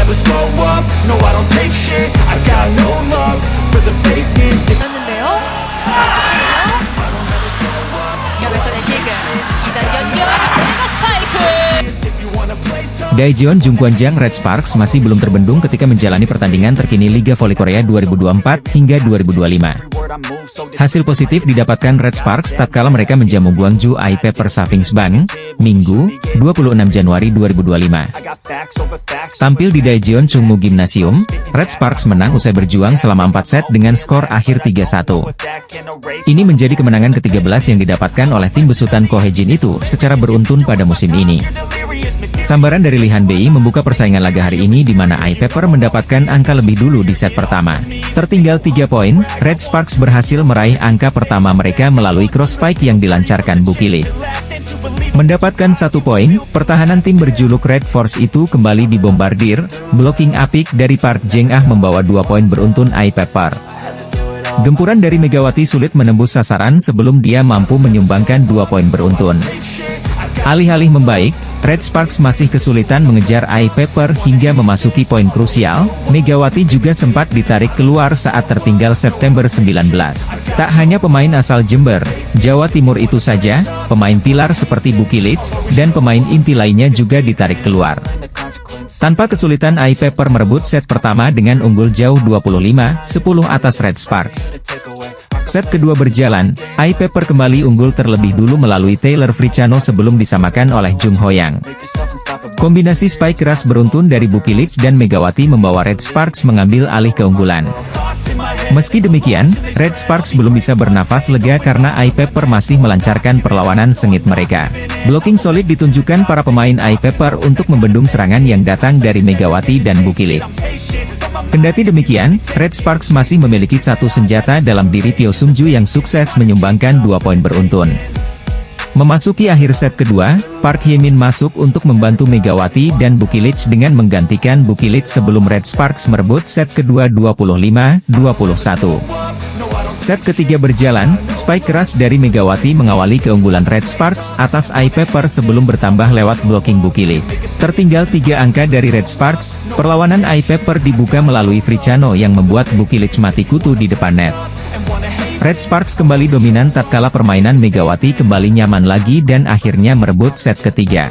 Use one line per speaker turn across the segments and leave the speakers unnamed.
never slow up, no I don't take shit. I got no love for the fakeness.
했는데요. 겹에서는 지금 2단 연결 그리고 스파이크.
Daejeon Jungkwanjang Red Sparks masih belum terbendung ketika menjalani pertandingan terkini Liga Voli Korea 2024 hingga 2025. Hasil positif didapatkan Red Sparks tatkala mereka menjamu Gwangju I Pepper Savings Bank, Minggu, 26 Januari 2025. Tampil di Daejeon Chungmu Gymnasium, Red Sparks menang usai berjuang selama 4 set dengan skor akhir 3-1. Ini menjadi kemenangan ke-13 yang didapatkan oleh tim besutan Ko Hye-jin itu secara beruntun pada musim ini. Sambaran dari Lee Han-bei membuka persaingan laga hari ini di mana I Pepper mendapatkan angka lebih dulu di set pertama. Tertinggal 3 poin, Red Sparks berhasil meraih angka pertama mereka melalui cross spike yang dilancarkan Bukilit. Mendapatkan 1 poin, pertahanan tim berjuluk Red Force itu kembali dibombardir, blocking apik dari Park Jeng-ah membawa 2 poin beruntun I Pepper. Gempuran dari Megawati sulit menembus sasaran sebelum dia mampu menyumbangkan 2 poin beruntun. Alih-alih membaik, Red Sparks masih kesulitan mengejar I Pepper hingga memasuki poin krusial. Megawati juga sempat ditarik keluar saat tertinggal September 19. Tak hanya pemain asal Jember, Jawa Timur itu saja, pemain pilar seperti Bukilit, dan pemain inti lainnya juga ditarik keluar. Tanpa kesulitan I Pepper merebut set pertama dengan unggul jauh 25-10 atas Red Sparks. Set kedua berjalan, I Pepper kembali unggul terlebih dulu melalui Taylor Fricano sebelum disamakan oleh Jung Ho-yang. Kombinasi spike keras beruntun dari Bukilit dan Megawati membawa Red Sparks mengambil alih keunggulan. Meski demikian, Red Sparks belum bisa bernafas lega karena I Pepper masih melancarkan perlawanan sengit mereka. Blocking solid ditunjukkan para pemain I Pepper untuk membendung serangan yang datang dari Megawati dan Bukilit. Kendati demikian, Red Sparks masih memiliki satu senjata dalam diri Pyo Sung-ju yang sukses menyumbangkan 2 poin beruntun. Memasuki akhir set kedua, Park Hye-min masuk untuk membantu Megawati dan Bukilit dengan menggantikan Bukilit sebelum Red Sparks merebut set kedua 25-21. Set ketiga berjalan, spike keras dari Megawati mengawali keunggulan Red Sparks atas I Pepper sebelum bertambah lewat blocking Bukilit. Tertinggal 3 angka dari Red Sparks, perlawanan I Pepper dibuka melalui Fricano yang membuat Bukilit mati kutu di depan net. Red Sparks kembali dominan tatkala permainan Megawati kembali nyaman lagi dan akhirnya merebut set ketiga.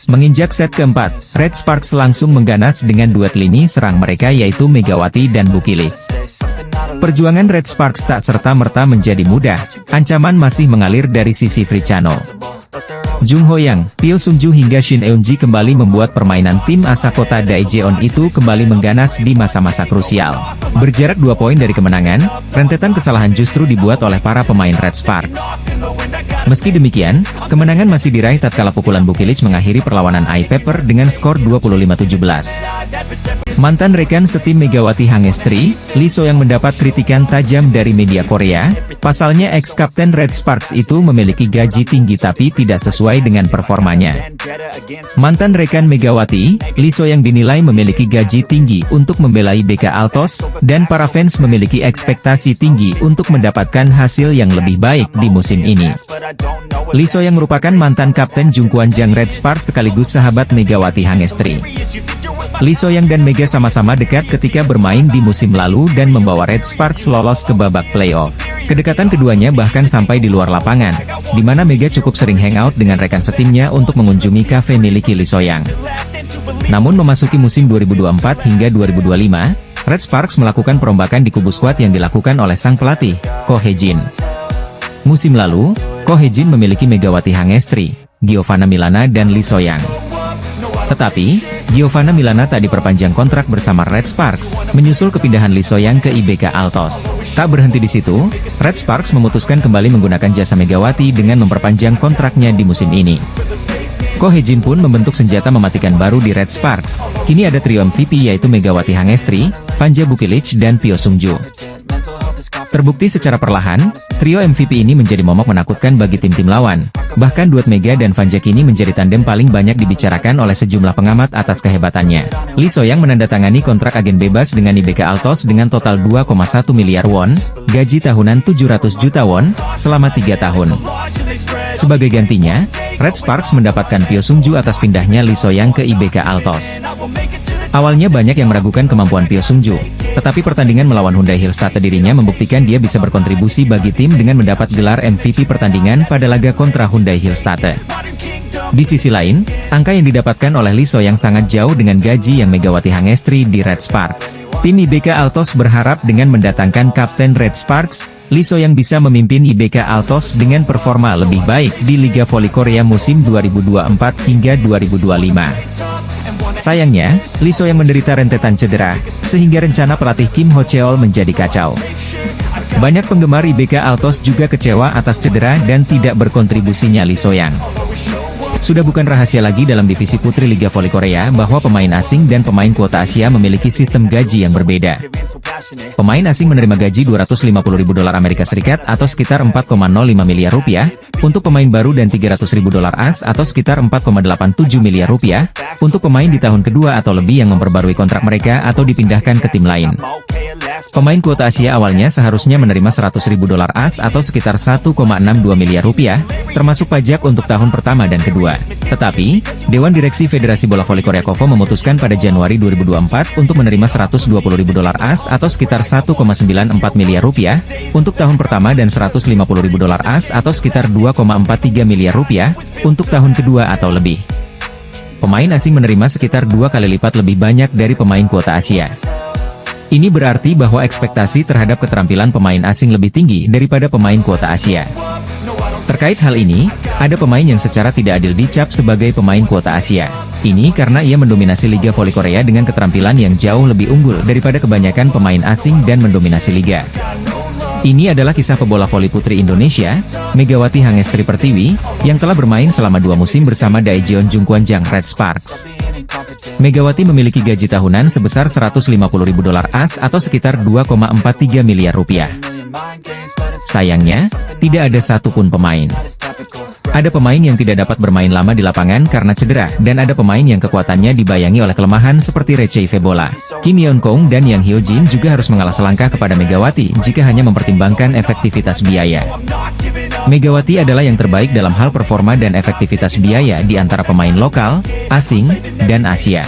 Menginjak set keempat, Red Sparks langsung mengganas dengan duet lini serang mereka yaitu Megawati dan Bukilit. Perjuangan Red Sparks tak serta-merta menjadi mudah, ancaman masih mengalir dari sisi Fricano. Jung Ho-yang, Pyo Sung-ju hingga Shin Eun-ji kembali membuat permainan tim Asakota Daejeon itu kembali mengganas di masa-masa krusial. Berjarak 2 poin dari kemenangan, rentetan kesalahan justru dibuat oleh para pemain Red Sparks. Meski demikian, kemenangan masih diraih tatkala pukulan Bukilit mengakhiri perlawanan I Pepper dengan skor 25-17. Mantan rekan setim Megawati Hangestri, Lee So-yang mendapat kritikan tajam dari media Korea. Pasalnya ex-kapten Red Sparks itu memiliki gaji tinggi tapi tidak sesuai dengan performanya. Mantan rekan Megawati, Lee So-yang dinilai memiliki gaji tinggi untuk membelai BK Altos, dan para fans memiliki ekspektasi tinggi untuk mendapatkan hasil yang lebih baik di musim ini. Lee So-yang merupakan mantan kapten Jungkwanjang Red Sparks sekaligus sahabat Megawati Hangestri. Lee So-yang dan Mega sama-sama dekat ketika bermain di musim lalu dan membawa Red Sparks lolos ke babak playoff. Kedekatan keduanya bahkan sampai di luar lapangan, di mana Mega cukup sering hangout dengan rekan setimnya untuk mengunjungi kafe milik Lee So-yang. Namun memasuki musim 2024 hingga 2025, Red Sparks melakukan perombakan di kubu skuad yang dilakukan oleh sang pelatih, Ko Hye-jin. Musim lalu, Ko Hye-jin memiliki Megawati Hangestri, Giovanna Milana dan Lee So-yang. Tetapi, Giovanna Milana tak diperpanjang kontrak bersama Red Sparks, menyusul kepindahan Lee So-yang ke IBK Altos. Tak berhenti di situ, Red Sparks memutuskan kembali menggunakan jasa Megawati dengan memperpanjang kontraknya di musim ini. Ko Hye-jin pun membentuk senjata mematikan baru di Red Sparks. Kini ada trio MVP yaitu Megawati Hangestri, Vanja Bukilit dan Pyo Sung-ju. Terbukti secara perlahan, trio MVP ini menjadi momok menakutkan bagi tim-tim lawan. Bahkan duet Mega dan Vanja kini menjadi tandem paling banyak dibicarakan oleh sejumlah pengamat atas kehebatannya. Lee So-yang menandatangani kontrak agen bebas dengan IBK Altos dengan total 2,1 miliar won, gaji tahunan 700 juta won, selama 3 tahun. Sebagai gantinya, Red Sparks mendapatkan Pyo Sung-ju atas pindahnya Lee So-yang ke IBK Altos. Awalnya banyak yang meragukan kemampuan Pyo Sung-ju, tetapi pertandingan melawan Hyundai Hillstatt dirinya membuktikan dia bisa berkontribusi bagi tim dengan mendapat gelar MVP pertandingan pada laga kontra Hyundai Hillstatt. Di sisi lain, angka yang didapatkan oleh Lee So-yang sangat jauh dengan gaji yang Megawati Hangestri di Red Sparks. Tim IBK Altos berharap dengan mendatangkan Kapten Red Sparks, Lee So-yang bisa memimpin IBK Altos dengan performa lebih baik di Liga Voli Korea musim 2024 hingga 2025. Sayangnya, Lee So-yang menderita rentetan cedera, sehingga rencana pelatih Kim Ho Cheol menjadi kacau. Banyak penggemar IBK Altos juga kecewa atas cedera dan tidak berkontribusinya Lee So-yang. Sudah bukan rahasia lagi dalam divisi putri Liga Voli Korea bahwa pemain asing dan pemain kuota Asia memiliki sistem gaji yang berbeda. Pemain asing menerima gaji $250.000 Amerika Serikat atau sekitar 4,05 miliar rupiah, untuk pemain baru dan $300.000 AS atau sekitar 4,87 miliar rupiah, untuk pemain di tahun kedua atau lebih yang memperbarui kontrak mereka atau dipindahkan ke tim lain. Pemain kuota Asia awalnya seharusnya menerima $100.000 AS atau sekitar 1,62 miliar rupiah, termasuk pajak untuk tahun pertama dan kedua. Tetapi, Dewan Direksi Federasi Bola Voli Korea KOVO memutuskan pada Januari 2024 untuk menerima $120.000 AS atau sekitar 1,94 miliar rupiah, untuk tahun pertama dan $150.000 AS atau sekitar 2,43 miliar rupiah, untuk tahun kedua atau lebih. Pemain asing menerima sekitar 2 kali lipat lebih banyak dari pemain kuota Asia. Ini berarti bahwa ekspektasi terhadap keterampilan pemain asing lebih tinggi daripada pemain kuota Asia. Terkait hal ini, ada pemain yang secara tidak adil dicap sebagai pemain kuota Asia. Ini karena ia mendominasi Liga Voli Korea dengan keterampilan yang jauh lebih unggul daripada kebanyakan pemain asing dan mendominasi liga. Ini adalah kisah pebola voli putri Indonesia, Megawati Hangestri Pertiwi, yang telah bermain selama 2 musim bersama Daejeon Jungkwanjang Red Sparks. Megawati memiliki gaji tahunan sebesar $150.000 AS atau sekitar 2,43 miliar rupiah. Sayangnya, tidak ada satupun pemain. Ada pemain yang tidak dapat bermain lama di lapangan karena cedera, dan ada pemain yang kekuatannya dibayangi oleh kelemahan seperti Recei Febola. Kim Yeon Kong dan Yang Hyo Jin juga harus mengalah selangkah kepada Megawati jika hanya mempertimbangkan efektivitas biaya. Megawati adalah yang terbaik dalam hal performa dan efektivitas biaya di antara pemain lokal, asing, dan Asia.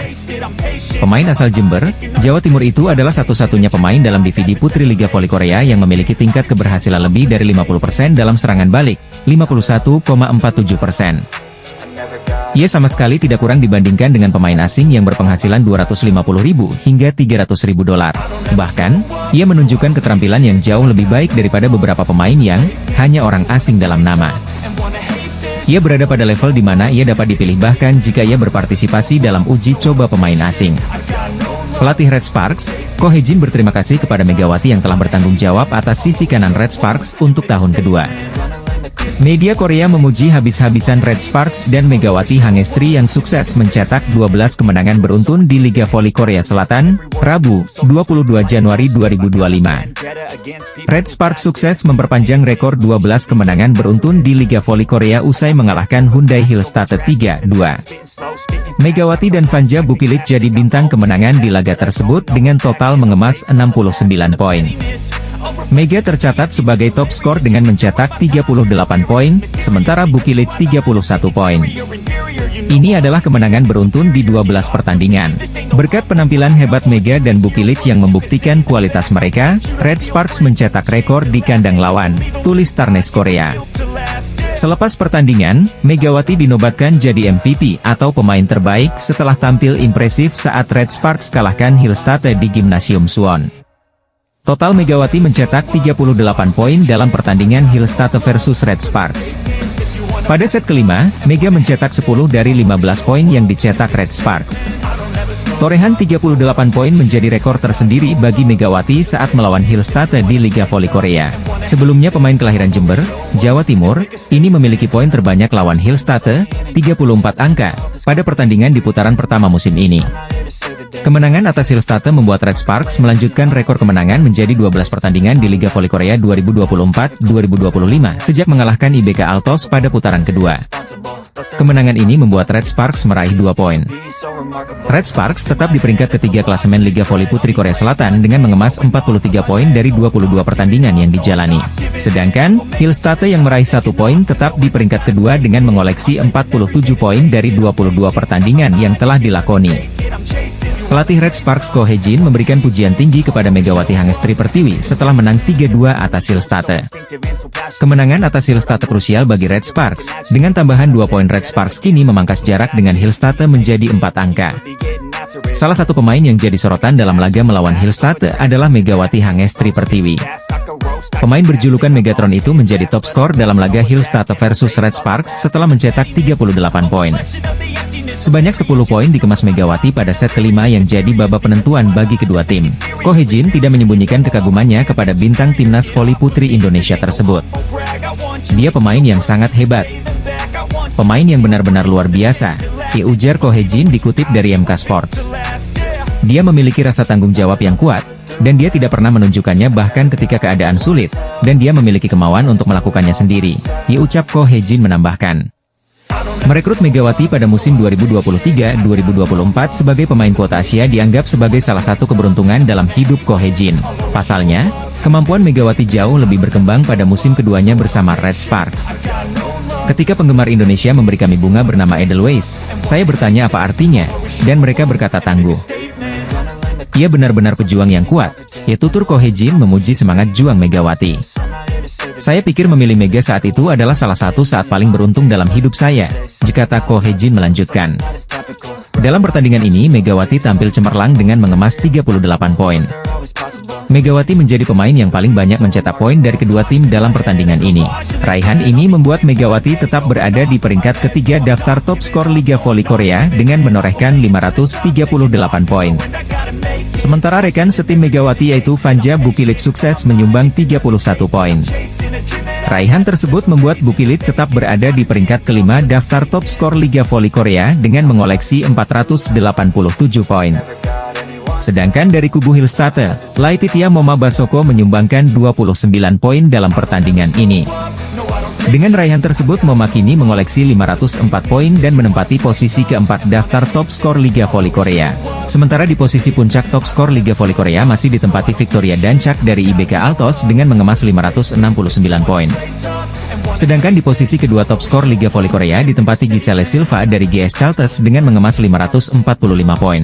Pemain asal Jember, Jawa Timur itu adalah satu-satunya pemain dalam divisi putri Liga Voli Korea yang memiliki tingkat keberhasilan lebih dari 50% dalam serangan balik, 51,47%. Ia sama sekali tidak kurang dibandingkan dengan pemain asing yang berpenghasilan $250.000 hingga $300.000. Bahkan, ia menunjukkan keterampilan yang jauh lebih baik daripada beberapa pemain yang hanya orang asing dalam nama. Ia berada pada level di mana ia dapat dipilih bahkan jika ia berpartisipasi dalam uji coba pemain asing. Pelatih Red Sparks, Ko Hae-jin berterima kasih kepada Megawati yang telah bertanggung jawab atas sisi kanan Red Sparks untuk tahun kedua. Media Korea memuji habis-habisan Red Sparks dan Megawati Hangestri yang sukses mencetak 12 kemenangan beruntun di Liga Voli Korea Selatan, Rabu, 22 Januari 2025. Red Sparks sukses memperpanjang rekor 12 kemenangan beruntun di Liga Voli Korea usai mengalahkan Hyundai Hillstatt 3-2. Megawati dan Vanja Bukilik jadi bintang kemenangan di laga tersebut dengan total mengemas 69 poin. Mega tercatat sebagai top skor dengan mencetak 38 poin, sementara Bukilik 31 poin. Ini adalah kemenangan beruntun di 12 pertandingan. Berkat penampilan hebat Mega dan Bukilik yang membuktikan kualitas mereka, Red Sparks mencetak rekor di kandang lawan, tulis Starnes Korea. Selepas pertandingan, Megawati dinobatkan jadi MVP atau pemain terbaik setelah tampil impresif saat Red Sparks kalahkan Hillstatt di Gimnasium Suwon. Total Megawati mencetak 38 poin dalam pertandingan Hillstatt versus Red Sparks. Pada set kelima, Mega mencetak 10 dari 15 poin yang dicetak Red Sparks. Torehan 38 poin menjadi rekor tersendiri bagi Megawati saat melawan Hillstatt di Liga Voli Korea. Sebelumnya pemain kelahiran Jember, Jawa Timur, ini memiliki poin terbanyak lawan Hillstatt, 34 angka, pada pertandingan di putaran pertama musim ini. Kemenangan atas Hillstatt membuat Red Sparks melanjutkan rekor kemenangan menjadi 12 pertandingan di Liga Voli Korea 2024-2025 sejak mengalahkan IBK Altos pada putaran kedua. Kemenangan ini membuat Red Sparks meraih 2 poin. Red Sparks tetap di peringkat ketiga klasemen Liga Voli Putri Korea Selatan dengan mengemas 43 poin dari 22 pertandingan yang dijalani. Sedangkan, Hillstatt yang meraih 1 poin tetap di peringkat kedua dengan mengoleksi 47 poin dari 22 pertandingan yang telah dilakoni. Pelatih Red Sparks Ko Hye-jin memberikan pujian tinggi kepada Megawati Hangestri Pertiwi setelah menang 3-2 atas Hillstate. Kemenangan atas Hillstate krusial bagi Red Sparks, dengan tambahan 2 poin Red Sparks kini memangkas jarak dengan Hillstate menjadi 4 angka. Salah satu pemain yang jadi sorotan dalam laga melawan Hillstate adalah Megawati Hangestri Pertiwi. Pemain berjulukan Megatron itu menjadi top skor dalam laga Hillstate versus Red Sparks setelah mencetak 38 poin. Sebanyak 10 poin dikemas Megawati pada set kelima yang jadi babak penentuan bagi kedua tim. Ko Hye-jin tidak menyembunyikan kekagumannya kepada bintang timnas voli putri Indonesia tersebut. Dia pemain yang sangat hebat. Pemain yang benar-benar luar biasa, ujar Ko Hye-jin dikutip dari MK Sports. Dia memiliki rasa tanggung jawab yang kuat, dan dia tidak pernah menunjukkannya bahkan ketika keadaan sulit, dan dia memiliki kemauan untuk melakukannya sendiri, ucap Ko Hye-jin menambahkan. Merekrut Megawati pada musim 2023-2024 sebagai pemain kuota Asia dianggap sebagai salah satu keberuntungan dalam hidup Ko Hye-jin. Pasalnya, kemampuan Megawati jauh lebih berkembang pada musim keduanya bersama Red Sparks. Ketika penggemar Indonesia memberi kami bunga bernama Edelweiss, saya bertanya apa artinya, dan mereka berkata tangguh. Ia benar-benar pejuang yang kuat, tutur Ko Hye-jin memuji semangat juang Megawati. Saya pikir memilih Mega saat itu adalah salah satu saat paling beruntung dalam hidup saya, kata Ko Hye-jin melanjutkan. Dalam pertandingan ini Megawati tampil cemerlang dengan mengemas 38 poin. Megawati menjadi pemain yang paling banyak mencetak poin dari kedua tim dalam pertandingan ini. Raihan ini membuat Megawati tetap berada di peringkat ketiga daftar top skor Liga Voli Korea dengan menorehkan 538 poin. Sementara rekan setim Megawati yaitu Vanja Bukilit sukses menyumbang 31 poin. Raihan tersebut membuat Bukilit tetap berada di peringkat kelima daftar top skor Liga Voli Korea dengan mengoleksi 487 poin. Sedangkan dari kubu Hillstate, Laetitia Moma Basoko menyumbangkan 29 poin dalam pertandingan ini. Dengan raihan tersebut Moma kini mengoleksi 504 poin dan menempati posisi keempat daftar top skor Liga Voli Korea. Sementara di posisi puncak top skor Liga Voli Korea masih ditempati Victoria Dancak dari IBK Altos dengan mengemas 569 poin. Sedangkan di posisi kedua top skor Liga Voli Korea ditempati Giselle Silva dari GS Chalters dengan mengemas 545 poin.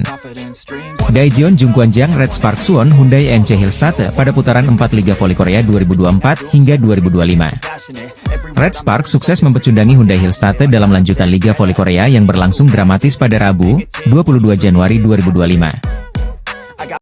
Daejeon Jungkwanjang Red Sparks Suwon Hyundai NC Hillstate pada putaran 4 Liga Voli Korea 2024 hingga 2025. Red Sparks sukses mempecundangi Hyundai Hillstate dalam lanjutan Liga Voli Korea yang berlangsung dramatis pada Rabu, 22 Januari 2025.